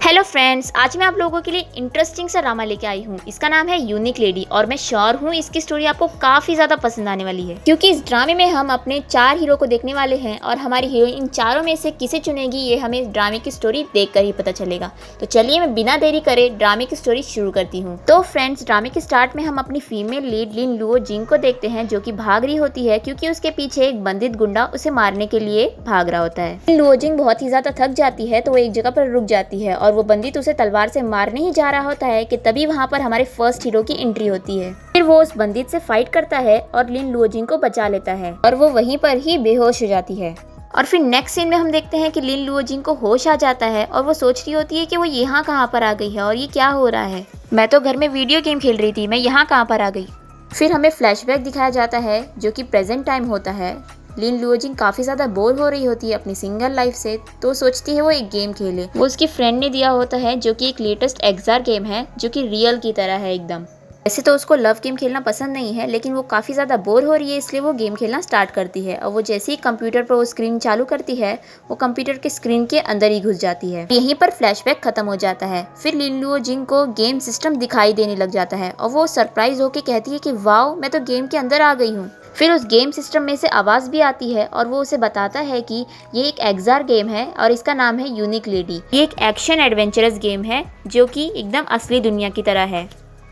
Hello friends, आज मैं आप लोगों के लिए इंटरेस्टिंग सा ड्रामा लेके आई हूँ। इसका नाम है यूनिक लेडी और मैं श्योर हूँ इसकी स्टोरी आपको काफी ज्यादा पसंद आने वाली है, क्योंकि इस ड्रामे में हम अपने 4 हीरो को देखने वाले हैं और हमारी हीरोइन इन चारों में से किसे चुनेगी ये हमें इस ड्रामे की स्टोरी देखकर ही पता चलेगा। तो चलिए मैं बिना देरी करे ड्रामे की स्टोरी शुरू करती हूँ। तो फ्रेंड्स, ड्रामे के स्टार्ट में हम अपनी फीमेल लीड लिन लुओ जिंग को देखते हैं, जो कि भाग रही होती है क्योंकि उसके पीछे एक बंदित गुंडा उसे मारने के लिए भाग रहा होता है। लिन लुओ जिंग बहुत ही ज्यादा थक जाती है तो वो एक जगह पर रुक जाती है और वो बंदित उसे तलवार से मारने ही जा रहा होता है कि तभी वहाँ पर हमारे फर्स्ट हीरो की एंट्री होती है। फिर वो उस बंदित से फाइट करता है और लिन लुओ जिंग को बचा लेता है और वो वहीं पर ही बेहोश हो जाती है। और फिर नेक्स्ट सीन में हम देखते हैं कि लिन लुओ जिंग को होश आ जाता है और वो सोच रही होती है कि वो यहाँ कहाँ पर आ गई है और ये क्या हो रहा है। मैं तो घर में वीडियो गेम खेल रही थी, मैं यहाँ कहाँ पर आ गई। फिर हमें फ्लैशबैक दिखाया जाता है जो कि प्रेजेंट टाइम होता है। लिन लुओ जिंग काफ़ी ज़्यादा बोर हो रही होती है अपनी सिंगल लाइफ से, तो सोचती है वो एक गेम खेले। वो उसकी फ्रेंड ने दिया होता है जो कि एक लेटेस्ट एक्सआर गेम है जो कि रियल की तरह है एकदम। वैसे तो उसको लव गेम खेलना पसंद नहीं है, लेकिन वो काफ़ी ज़्यादा बोर हो रही है इसलिए वो गेम खेलना स्टार्ट करती है। और वो जैसे ही कंप्यूटर पर वो स्क्रीन चालू करती है वो कंप्यूटर के स्क्रीन के अंदर ही घुस जाती है। यहीं पर फ्लैशबैक खत्म हो जाता है। फिर लिन लुओ जिंग को गेम सिस्टम दिखाई देने लग जाता है और वो सरप्राइज होकर कहती है कि वाओ, मैं तो गेम के अंदर आ गई हूँ। फिर उस गेम सिस्टम में से आवाज़ भी आती है और वो उसे बताता है कि ये एक एक्सआर गेम है और इसका नाम है यूनिक लेडी। ये एक एक्शन एडवेंचरस गेम है जो कि एकदम असली दुनिया की तरह है।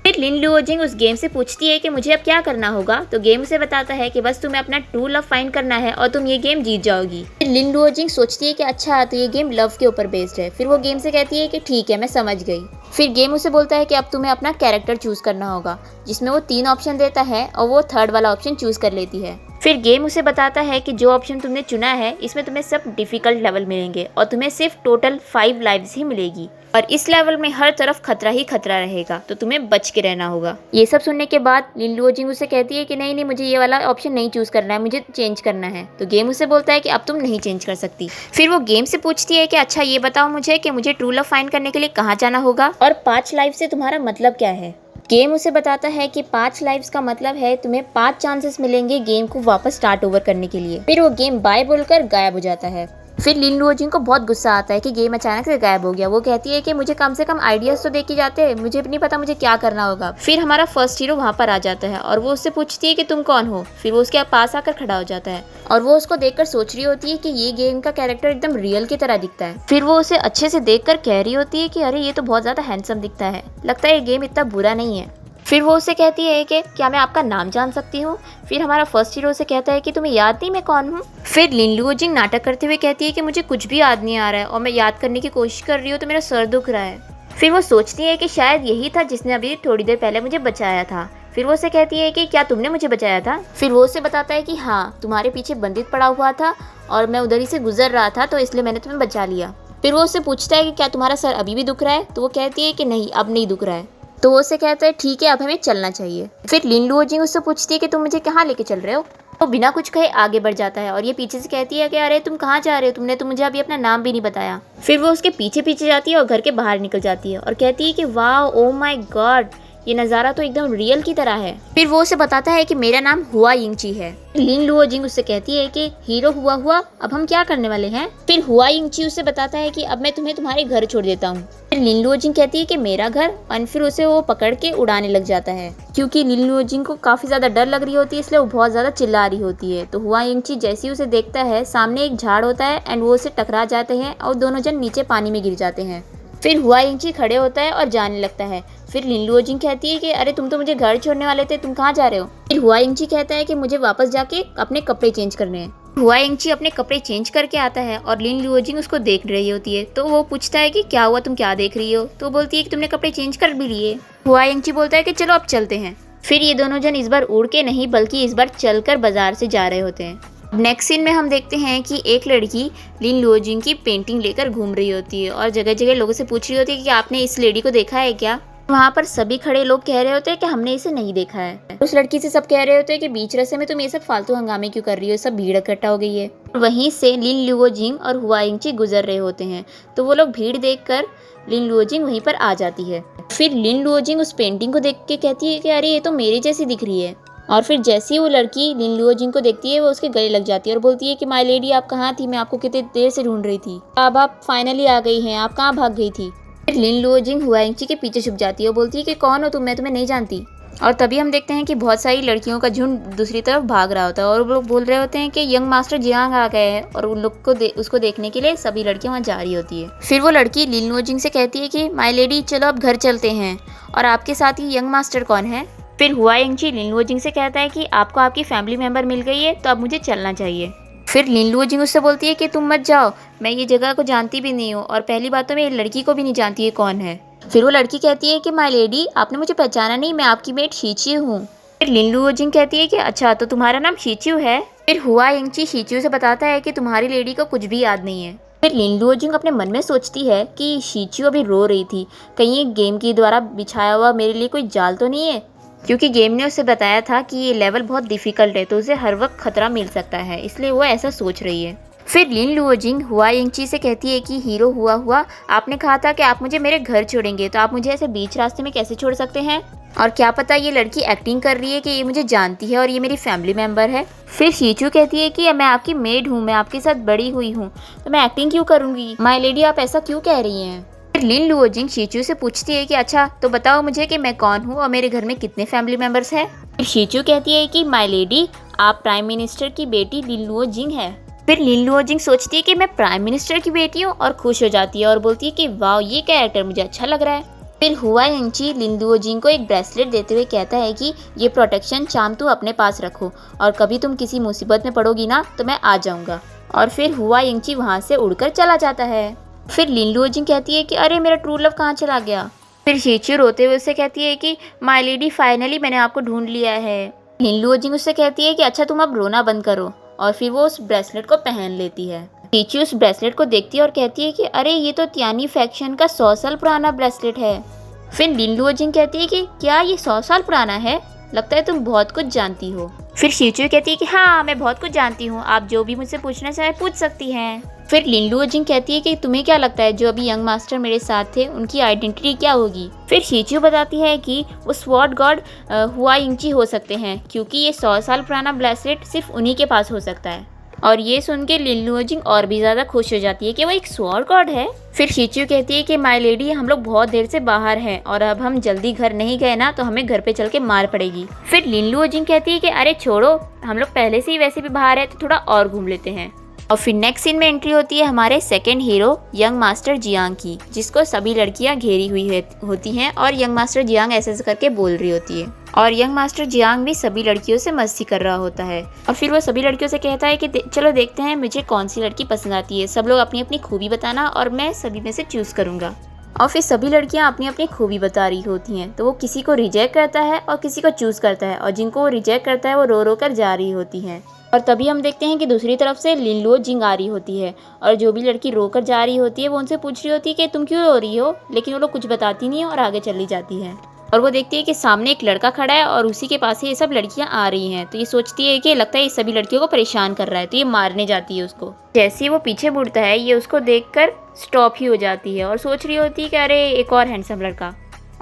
फिर लिन लुओ जिंग उस गेम से पूछती है कि मुझे अब क्या करना होगा, तो गेम उसे बताता है कि बस तुम्हें अपना ट्रू लव फाइंड करना है और तुम ये गेम जीत जाओगी। फिर लिन लुओ जिंग सोचती है कि अच्छा, तो ये गेम लव के ऊपर बेस्ड है। फिर वो गेम से कहती है कि ठीक है, मैं समझ गई। फिर गेम उसे बोलता है कि अब तुम्हें अपना कैरेक्टर चूज करना होगा, जिसमें वो 3 ऑप्शन देता है और वो थर्ड वाला ऑप्शन चूज कर लेती है। फिर गेम उसे बताता है कि जो ऑप्शन तुमने चुना है इसमें तुम्हें सब डिफिकल्ट लेवल मिलेंगे और तुम्हें सिर्फ टोटल 5 लाइव्स ही मिलेगी और इस लेवल में हर तरफ खतरा ही खतरा रहेगा, तो तुम्हें बच के रहना होगा। ये सब सुनने के बाद लिन लुओ जिंग उसे कहती है कि नहीं नहीं, मुझे ये वाला ऑप्शन नहीं चूज करना है, मुझे चेंज करना है। तो गेम उसे बोलता है कि अब तुम नहीं चेंज कर सकती। फिर वो गेम से पूछती है कि अच्छा ये बताओ मुझे कि मुझे ट्रू लव फाइंड करने के लिए कहाँ जाना होगा और 5 लाइफ से तुम्हारा मतलब क्या है। गेम उसे बताता है कि 5 लाइव्स का मतलब है तुम्हें 5 चांसेस मिलेंगे गेम को वापस स्टार्ट ओवर करने के लिए। फिर वो गेम बाय बोलकर गायब हो जाता है। फिर लिन लुओ जिंग को बहुत गुस्सा आता है कि गेम अचानक से गायब हो गया। वो कहती है कि मुझे कम से कम आइडियाज तो दे के जाते, मुझे नहीं पता मुझे क्या करना होगा। फिर हमारा फर्स्ट हीरो वहाँ पर आ जाता है और वो उससे पूछती है कि तुम कौन हो। फिर वो उसके पास आकर खड़ा हो जाता है और वो उसको देखकर सोच रही होती है कि ये गेम का कैरेक्टर एकदम रियल की तरह दिखता है। फिर वो उसे अच्छे से देखकर कह रही होती है कि अरे ये तो बहुत ज़्यादा हैंडसम दिखता है, लगता है ये गेम इतना बुरा नहीं है। फिर वो उसे कहती है कि क्या मैं आपका नाम जान सकती हूँ। फिर हमारा फर्स्ट हीरो से कहता है कि तुम्हें याद नहीं मैं कौन हूँ। फिर लिन लुओ जिंग नाटक करते हुए कहती है कि मुझे कुछ भी याद नहीं आ रहा है और मैं याद करने की कोशिश कर रही हूँ तो मेरा सर दुख रहा है। फिर वो सोचती है कि शायद यही था जिसने अभी थोड़ी देर पहले मुझे बचाया था। फिर वो उसे कहती है कि क्या तुमने मुझे बचाया था। फिर वो उसे बताता है कि हाँ, तुम्हारे पीछे बंदित पड़ा हुआ था और मैं उधर ही से गुजर रहा था तो इसलिए मैंने तुम्हें बचा लिया। फिर वो उससे पूछता है कि क्या तुम्हारा सर अभी भी दुख रहा है, तो वो कहती है कि नहीं, अब नहीं दुख रहा है। तो वो उसे कहता है ठीक है, अब हमें चलना चाहिए। फिर लिन लुओ जिंग उससे पूछती है कि तुम मुझे कहाँ लेके चल रहे हो। वो बिना कुछ कहे आगे बढ़ जाता है और ये पीछे से कहती है कि अरे तुम कहाँ जा रहे हो, तुमने तो मुझे अभी अपना नाम भी नहीं बताया। फिर वो उसके पीछे पीछे जाती है और घर के बाहर निकल जाती है और कहती है कि वाह, ओ माय गॉड, ये नज़ारा तो एकदम रियल की तरह है। फिर वो उसे बताता है कि मेरा नाम हुआ यिंगची है। लिन लुओ जिंग उससे कहती है कि हीरो हुआ हुआ, अब हम क्या करने वाले हैं। फिर हुआ यिंगची उसे बताता है कि अब मैं तुम्हें तुम्हारे घर छोड़ देता हूँ। फिर लिन लुओ जिंग कहती है कि मेरा घर, और फिर उसे वो पकड़ के उड़ाने लग जाता है। क्योंकि लिन लुओ जिंग को काफ़ी ज़्यादा डर लग रही होती है इसलिए वो बहुत ज़्यादा चिल्ला रही होती है। तो हुआ यिंगची जैसे ही उसे देखता है, सामने एक झाड़ होता है एंड वो उसे टकरा जाते हैं और दोनों जन नीचे पानी में गिर जाते हैं। फिर हुआ यिंगची खड़े होता है और जाने लगता है। फिर लिन लुओ जिंग कहती है कि अरे तुम तो मुझे घर छोड़ने वाले थे, तुम कहाँ जा रहे हो। फिर हुआ यिंगची कहता है कि मुझे वापस जाके अपने कपड़े चेंज करने हैं। हुआ यिंगची अपने कपड़े चेंज करके आता है और लिन लुओ जिंग उसको देख रही होती है। तो वो पूछता है कि क्या हुआ, तुम क्या देख रही हो। तो बोलती है कि तुमने कपड़े चेंज कर भी लिए। हुआ यिंगची बोलता है कि चलो अब चलते हैं। फिर ये दोनों जन इस बार उड़ के नहीं बल्कि इस बार चलकर बाजार से जा रहे होते हैं। नेक्स्ट सीन में हम देखते हैं कि एक लड़की लिन लुओ जिंग की पेंटिंग लेकर घूम रही होती है और जगह जगह लोगों से पूछ रही होती है कि आपने इस लेडी को देखा है क्या। वहाँ पर सभी खड़े लोग कह रहे होते हैं कि हमने इसे नहीं देखा है। उस लड़की से सब कह रहे होते हैं कि बीच रास्ते में तुम ये सब फालतू हंगामे क्यों कर रही हो, सब भीड़ इकट्ठा हो गई है। वहीं से लिन लुओ जिंग और हुआ यिंगची गुजर रहे होते हैं तो वो लोग भीड़ देखकर लिन लुओ जिंग वहीं पर आ जाती है। फिर लिन लुओ जिंग उस पेंटिंग को देख के कहती है कि अरे ये तो मेरी जैसी दिख रही है। और फिर जैसे ही वो लड़की लिन लुओ जिंग को देखती है वो उसके गले लग जाती है और बोलती है कि माय लेडी, आप कहाँ थी, मैं आपको कितनी देर से ढूंढ रही थी, अब आप फाइनली आ गई हैं, आप कहाँ भाग गई थी। फिर लिन लुओजिंग हुआयिंगची के पीछे छुप जाती है और बोलती है कि कौन हो तुम, मैं तुम्हें नहीं जानती। और तभी हम देखते हैं कि बहुत सारी लड़कियों का झुंड दूसरी तरफ भाग रहा होता है और वो लोग बोल रहे होते हैं कि यंग मास्टर जियांग आ गए हैं, और उन लोग को उसको देखने के लिए सभी लड़कियां वहाँ जा रही होती है। फिर वो लड़की लिन लुओजिंग से कहती है कि माय लेडी चलो अब घर चलते हैं, और आपके साथ ही यंग मास्टर कौन है। फिर हुआयिंगची लिन लुओजिंग से कहता है कि आपको आपकी फैमिली मेम्बर मिल गई है तो अब मुझे चलना चाहिए। फिर लिन लुओजिंग उससे बोलती है कि तुम मत जाओ, मैं ये जगह को जानती भी नहीं हूँ, और पहली बात तो मैं लड़की को भी नहीं जानती है कौन है। फिर वो लड़की कहती है कि माय लेडी आपने मुझे पहचाना नहीं, मैं आपकी मेट शीचियो हूँ। फिर लिन लुओजिंग कहती है कि अच्छा तो तुम्हारा नाम शीचियो है। फिर हुआयिंगची शीचियो से बताता है कि तुम्हारी लेडी को कुछ भी याद नहीं है। फिर लिन लुओजिंग अपने मन में सोचती है कि शीचियो अभी रो रही थी, कहीं ये गेम के द्वारा बिछाया हुआ मेरे लिए कोई जाल तो नहीं है, क्योंकि गेम ने उसे बताया था कि ये लेवल बहुत डिफिकल्ट है तो उसे हर वक्त खतरा मिल सकता है, इसलिए वो ऐसा सोच रही है। फिर लिन लुओजिंग हुआयिंगची से कहती है कि हीरो हुआ आपने कहा था कि आप मुझे मेरे घर छोड़ेंगे, तो आप मुझे ऐसे बीच रास्ते में कैसे छोड़ सकते हैं, और क्या पता ये लड़की एक्टिंग कर रही है कि ये मुझे जानती है और ये मेरी फैमिली मेम्बर है। फिर शीचू कहती है कि मैं आपकी मेड हूँ, मैं आपके साथ बड़ी हुई हूँ, तो मैं एक्टिंग क्यों करूँगी, माय लेडी आप ऐसा क्यों कह रही हैं। फिर लिन लुओजिंग शीचू से पूछती है कि अच्छा तो बताओ मुझे कि मैं कौन हूँ और मेरे घर में कितने फैमिली मेम्बर्स हैं। फिर शीचू कहती है कि माय लेडी आप प्राइम मिनिस्टर की बेटी लिन लुओजिंग है। फिर लिन लुओजिंग सोचती है कि मैं प्राइम मिनिस्टर की बेटी हूँ और खुश हो जाती है और बोलती है कि वाह ये कैरेक्टर मुझे अच्छा लग रहा है। फिर हुआयिंगची लिन लुओजिंग को एक ब्रेसलेट देते हुए कहता है कि ये प्रोटेक्शन चार्म तू अपने पास रखो, और कभी तुम किसी मुसीबत में पड़ोगी ना तो मैं आ जाऊँगा। और फिर हुआयिंगची वहाँ से उड़कर चला जाता है। फिर लिन लुओजिंग कहती है कि अरे मेरा ट्रू लव कहाँ चला गया। फिर शीचू रोते हुए उससे कहती है कि माय लेडी फाइनली मैंने आपको ढूंढ लिया है। लिन लुओजिंग उससे कहती है कि अच्छा तुम अब रोना बंद करो, और फिर वो उस ब्रेसलेट को पहन लेती है। शीचू उस ब्रेसलेट को देखती है और कहती है कि अरे ये तो तियानी फैक्शन का 100 साल पुराना ब्रेसलेट है। फिर लिन लुओजिंग कहती है कि क्या ये 100 साल पुराना है, लगता है तुम बहुत कुछ जानती हो। फिर शीचू कहती है कि हाँ मैं बहुत कुछ जानती हूँ, आप जो भी मुझसे पूछना चाहे पूछ सकती हैं। फिर लिन लुओजिंग कहती है कि तुम्हें क्या लगता है जो अभी यंग मास्टर मेरे साथ थे उनकी आइडेंटिटी क्या होगी। फिर शीचू बताती है कि वो स्वॉर्ड गॉड हुआयिंगची हो सकते हैं, क्योंकि ये 100 साल पुराना ब्रेसलेट सिर्फ उन्हीं के पास हो सकता है। और ये सुन के लिन लुओजिंग और भी ज़्यादा खुश हो जाती है कि वो एक स्वॉर्ड गॉड है। फिर शीचू कहती है कि माय लेडी हम लोग बहुत देर से बाहर हैं और अब हम जल्दी घर नहीं गए ना तो हमें घर पे चल के मार पड़ेगी। फिर लिन लुओजिंग कहती है कि अरे छोड़ो, हम लोग पहले से ही वैसे भी बाहर है तो थोड़ा और घूम लेते हैं। और फिर नेक्स्ट सीन में एंट्री होती है हमारे second hero young master Jiang की, जिसको सभी लड़कियां घेरी हुई होती हैं और यंग मास्टर जियांग ऐसे करके बोल रही होती है, और यंग मास्टर जियांग भी सभी लड़कियों से मस्ती कर रहा होता है। और फिर वो सभी लड़कियों से कहता है कि चलो देखते हैं मुझे कौन सी लड़की पसंद आती है, सब लोग अपनी अपनी खूबी बताना और मैं सभी में से चूज़ करूँगा। और फिर सभी लड़कियां अपनी अपनी खूबी बता रही होती हैं, तो वो किसी को रिजेक्ट करता है और किसी को चूज़ करता है, और जिनको वो रिजेक्ट करता है वो रो रो कर जा रही होती हैं। और तभी हम देखते हैं कि दूसरी तरफ से लिन लुओजिंग आ रही होती है, और जो भी लड़की रो कर जा रही होती है वो उनसे पूछ रही होती है कि तुम क्यों रो रही हो, लेकिन वो लोग कुछ बताती नहीं है और आगे चली जाती है। और वो देखती है कि सामने एक लड़का खड़ा है और उसी के पास से ये सब लड़कियां आ रही हैं, तो ये सोचती है कि लगता है ये सभी लड़कियों को परेशान कर रहा है, तो ये मारने जाती है उसको। जैसे ही वो पीछे मुड़ता है ये उसको देखकर स्टॉप ही हो जाती है और सोच रही होती है कि अरे एक और हैंडसम लड़का,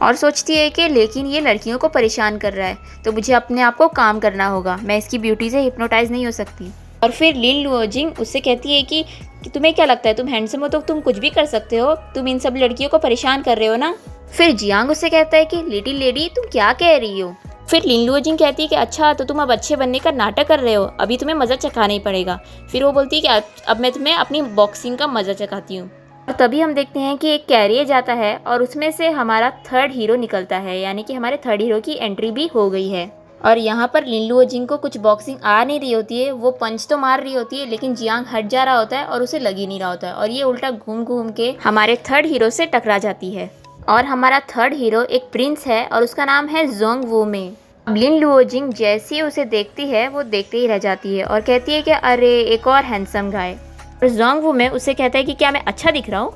और सोचती है कि लेकिन ये लड़कियों को परेशान कर रहा है तो मुझे अपने आप को काम करना होगा, मैं इसकी ब्यूटी से हिप्नोटाइज नहीं हो सकती। और फिर लिन लुओजिंग उससे कहती है कि तुम्हें क्या लगता है तुम हैंडसम हो तो तुम कुछ भी कर सकते हो, तुम इन सब लड़कियों को परेशान कर रहे हो ना। फिर जियांग उससे कहता है कि लिटिल लेडी तुम क्या कह रही हो। फिर लिन लुओजिंग कहती है कि अच्छा तो तुम अब अच्छे बनने का नाटक कर रहे हो, अभी तुम्हें मज़ा चखाना ही पड़ेगा। फिर वो बोलती है कि अब मैं तुम्हें अपनी बॉक्सिंग का मज़ा चखाती हूँ। और तभी हम देखते हैं कि एक कैरियर जाता है और उसमें से हमारा थर्ड हीरो निकलता है, यानी कि हमारे थर्ड हीरो की एंट्री भी हो गई है। और यहाँ पर लिन लुओजिंग को कुछ बॉक्सिंग आ नहीं रही होती है, वो पंच तो मार रही होती है लेकिन जियांग हट जा रहा होता है और उसे लग ही नहीं रहा होता है, और ये उल्टा घूम घूम के हमारे थर्ड हीरो से टकरा जाती है। और हमारा थर्ड हीरो एक प्रिंस है और उसका नाम है जोंग वू में। अब लिन लुओजिंग जैसे ही उसे देखती है वो देखते ही रह जाती है और कहती है कि अरे एक और हैंडसम गाय। और जोंग वू में उसे कहता है कि क्या मैं अच्छा दिख रहा हूँ,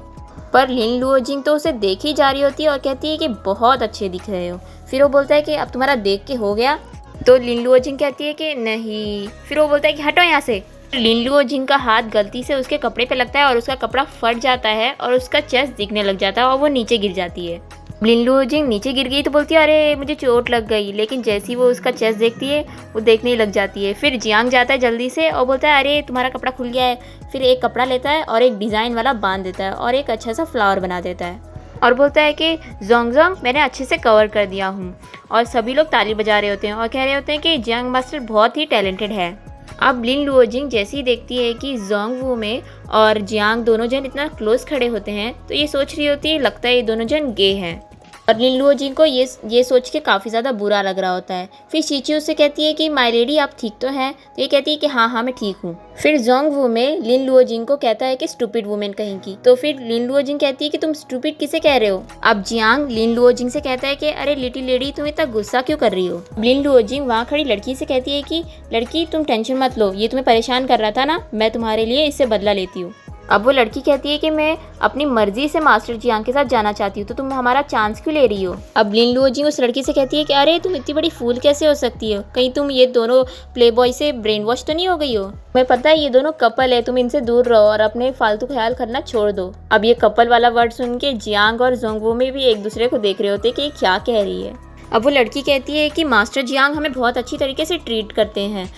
पर लिन लुओजिंग तो उसे देख ही जा रही होती है और कहती है कि बहुत अच्छे दिख रहे हो। फिर वो बोलता है कि अब तुम्हारा देख के हो गया, तो लिन लुओजिंग कहती है कि नहीं। फिर वो बोलता है कि हटो यहाँ से। लिन लुओजिंग का हाथ गलती से उसके कपड़े पे लगता है और उसका कपड़ा फट जाता है और उसका चेस्ट दिखने लग जाता है और वो नीचे गिर जाती है। लिन लुओजिंग नीचे गिर गई तो बोलती है अरे मुझे चोट लग गई, लेकिन जैसे ही वो उसका चेस्ट देखती है वो देखने लग जाती है। फिर जियांग जाता है जल्दी से और बोलता है अरे तुम्हारा कपड़ा खुल गया है। फिर एक कपड़ा लेता है और एक डिज़ाइन वाला बांध देता है और एक अच्छा सा फ्लावर बना देता है। और बोलता है कि जोंग जोंग मैंने अच्छे से कवर कर दिया हूँ। और सभी लोग ताली बजा रहे होते हैं और कह रहे होते हैं कि जियांग मास्टर बहुत ही टैलेंटेड है। अब लिन लुओजिंग जैसे ही देखती है कि जोंग वू में और जियांग दोनों जन इतना क्लोज खड़े होते हैं तो ये सोच रही होती है लगता है ये दोनों जन गे हैं। और लिन लुओजिंग को ये सोच के काफ़ी ज़्यादा बुरा लग रहा होता है। फिर शीची उससे कहती है कि माय लेडी आप ठीक तो हैं? तो ये कहती है कि हाँ हाँ मैं ठीक हूँ। फिर जोंग वू में लिन लुओजिंग को कहता है कि स्टूपिड वुमेन कहीं की। तो फिर लिन लुओजिंग कहती है कि तुम स्टूपिड किसे कह रहे हो? अब जियांग लिन लुओजिंग से कहता है कि अरे लिटिल लेडी तुम इतना गुस्सा क्यों कर रही हो? लिन लुओजिंग वहाँ खड़ी लड़की से कहती है कि लड़की तुम टेंशन मत लो, ये तुम्हें परेशान कर रहा था ना, मैं तुम्हारे लिए इससे बदला लेती हूँ। अब वो लड़की कहती है कि मैं अपनी मर्जी से मास्टर जियांग के साथ जाना चाहती हूँ, तो तुम हमारा चांस क्यों ले रही हो? अब लिन लुओजिंग उस लड़की से कहती है कि अरे तुम इतनी बड़ी फूल कैसे हो सकती हो? कहीं तुम ये दोनों प्लेबॉय से ब्रेन वॉश तो नहीं हो गई हो? तुम्हें पता है ये दोनों कपल है, तुम इनसे दूर रहो और अपने फालतू ख्याल करना छोड़ दो। अब ये कपल वाला वर्ड सुन के जियांग और जोंगवू में भी एक दूसरे को देख रहे होते कि ये क्या कह रही है। अब वो लड़की कहती है कि मास्टर जियांग हमें बहुत अच्छी तरीके से ट्रीट करते हैं।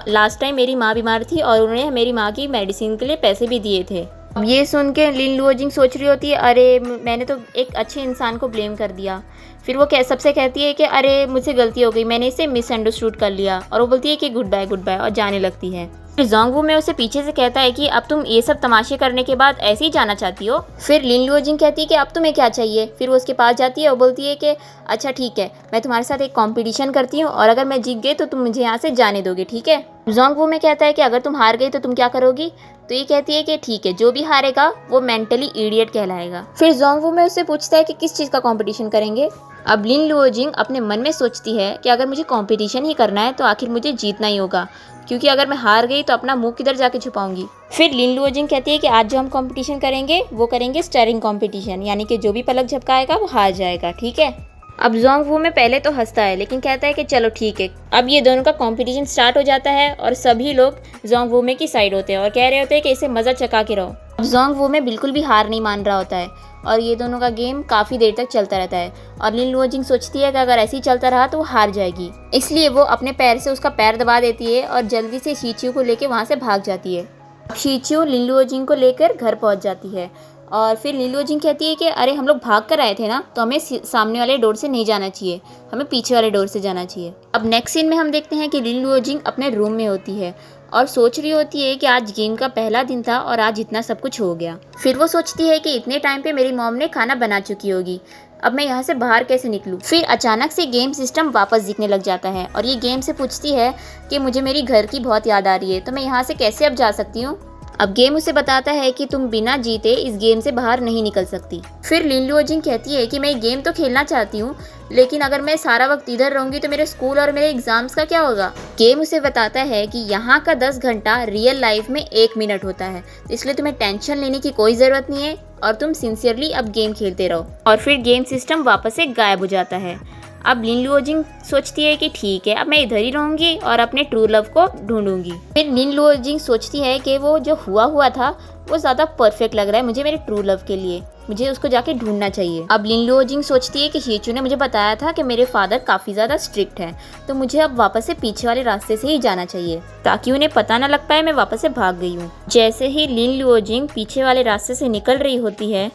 लास्ट टाइम मेरी माँ बीमार थी और उन्होंने मेरी माँ की मेडिसिन के लिए पैसे भी दिए थे। अब ये सुन के लिन लुओजिंग सोच रही होती है अरे मैंने तो एक अच्छे इंसान को ब्लेम कर दिया। फिर वो सबसे कहती है कि अरे मुझसे गलती हो गई, मैंने इसे मिसअंडरस्टूड कर लिया। और वो बोलती है कि गुड बाय और जाने लगती है। फिर जोंगवू में उसे पीछे से कहता है कि अब तुम ये सब तमाशे करने के बाद ऐसे ही जाना चाहती हो? फिर लिन लुओजिंग कहती है कि अब तुम्हें क्या चाहिए? फिर वो उसके पास जाती है और बोलती है कि अच्छा ठीक है, मैं तुम्हारे साथ एक कंपटीशन करती हूँ और अगर मैं जीत गई तो तुम मुझे यहाँ से जाने दोगे, ठीक है? जोंगवू में कहता है कि अगर तुम हार गई तो तुम क्या करोगी? तो ये कहती है कि ठीक है, जो भी हारेगा वो मेंटली इडियट कहलाएगा। फिर जोंगवू में उससे पूछता है कि किस चीज़ का कंपटीशन करेंगे। अब लिन लुओजिंग अपने मन में सोचती है कि अगर मुझे कंपटीशन ही करना है तो आखिर मुझे जीतना ही होगा, क्योंकि अगर मैं हार गई तो अपना मुंह किधर जाके छुपाऊंगी। फिर लिन लुओजिंग कहती है कि आज जो हम कंपटीशन करेंगे वो करेंगे स्टेरिंग कंपटीशन, यानी कि जो भी पलक झपकाएगा वो हार जाएगा, ठीक है? अब जोंगवू में पहले तो हंसता है लेकिन कहता है कि चलो ठीक है। अब ये दोनों का कंपटीशन स्टार्ट हो जाता है और सभी लोग जोंगवू में की साइड होते हैं और कह रहे होते हैं कि इसे मज़ा चका के रहो। अब जोंगवू में बिल्कुल भी हार नहीं मान रहा होता है और ये दोनों का गेम काफ़ी देर तक चलता रहता है। और लिन लुओजिंग सोचती है कि अगर ऐसे ही चलता रहा तो वो हार जाएगी, इसलिए वो अपने पैर से उसका पैर दबा देती है और जल्दी से शीचियो को लेकर वहाँ से भाग जाती है। शीचियो लिन लुओजिंग को लेकर घर पहुँच जाती है और फिर लिन लुओजिंग कहती है कि अरे हम लोग भाग कर आए थे ना, तो हमें सामने वाले डोर से नहीं जाना चाहिए, हमें पीछे वाले डोर से जाना चाहिए। अब नेक्स्ट सीन में हम देखते हैं कि लिन लुओजिंग अपने रूम में होती है और सोच रही होती है कि आज गेम का पहला दिन था और आज इतना सब कुछ हो गया। फिर वो सोचती है कि इतने टाइम पे मेरी मॉम ने खाना बना चुकी होगी, अब मैं यहाँ से बाहर कैसे निकलूँ। फिर अचानक से गेम सिस्टम वापस दिखने लग जाता है और ये गेम से पूछती है कि मुझे मेरी घर की बहुत याद आ रही है, तो मैं यहाँ से कैसे अब जा सकती हूँ। अब गेम उसे बताता है कि तुम बिना जीते इस गेम से बाहर नहीं निकल सकती। फिर लिन लुओजिंग कहती है कि मैं ये गेम तो खेलना चाहती हूँ, लेकिन अगर मैं सारा वक्त इधर रहूंगी तो मेरे स्कूल और मेरे एग्जाम्स का क्या होगा। गेम उसे बताता है कि यहाँ का 10 घंटा रियल लाइफ में 1 मिनट होता है, इसलिए तुम्हें टेंशन लेने की कोई ज़रूरत नहीं है और तुम सिंसियरली अब गेम खेलते रहो। और फिर गेम सिस्टम वापस से गायब हो जाता है। अब लिन लुओजिंग सोचती है कि ठीक है, अब मैं इधर ही रहूंगी और अपने ट्रू लव को ढूंढूंगी। फिर लिन लुओजिंग सोचती है कि वो जो हुआ था वो ज़्यादा परफेक्ट लग रहा है मुझे मेरे ट्रू लव के लिए, मुझे उसको जाके ढूंढना चाहिए। अब लिन लुओजिंग सोचती है कि शीचू ने मुझे बताया था कि मेरे फादर काफ़ी ज़्यादा स्ट्रिक्ट हैं, तो मुझे अब वापस से पीछे वाले रास्ते से ही जाना चाहिए ताकि उन्हें पता ना लग पाए मैं वापस से भाग गई हूँ। जैसे ही लिन लुओजिंग पीछे वाले रास्ते से निकल रही होती है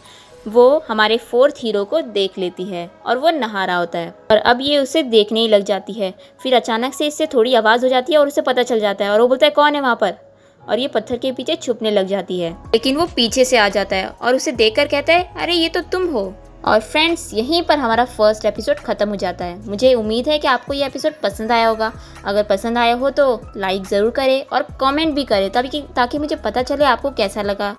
वो हमारे 4th हीरो को देख लेती है और वो नहा रहा होता है और अब ये उसे देखने ही लग जाती है। फिर अचानक से इससे थोड़ी आवाज़ हो जाती है और उसे पता चल जाता है और वो बोलता है कौन है वहाँ पर, और ये पत्थर के पीछे छुपने लग जाती है, लेकिन वो पीछे से आ जाता है और उसे देखकर कहता है अरे ये तो तुम हो। और फ्रेंड्स यहीं पर हमारा फर्स्ट एपिसोड ख़त्म हो जाता है। मुझे उम्मीद है कि आपको ये एपिसोड पसंद आया होगा। अगर पसंद आया हो तो लाइक ज़रूर करें और कमेंट भी करें ताकि मुझे पता चले आपको कैसा लगा।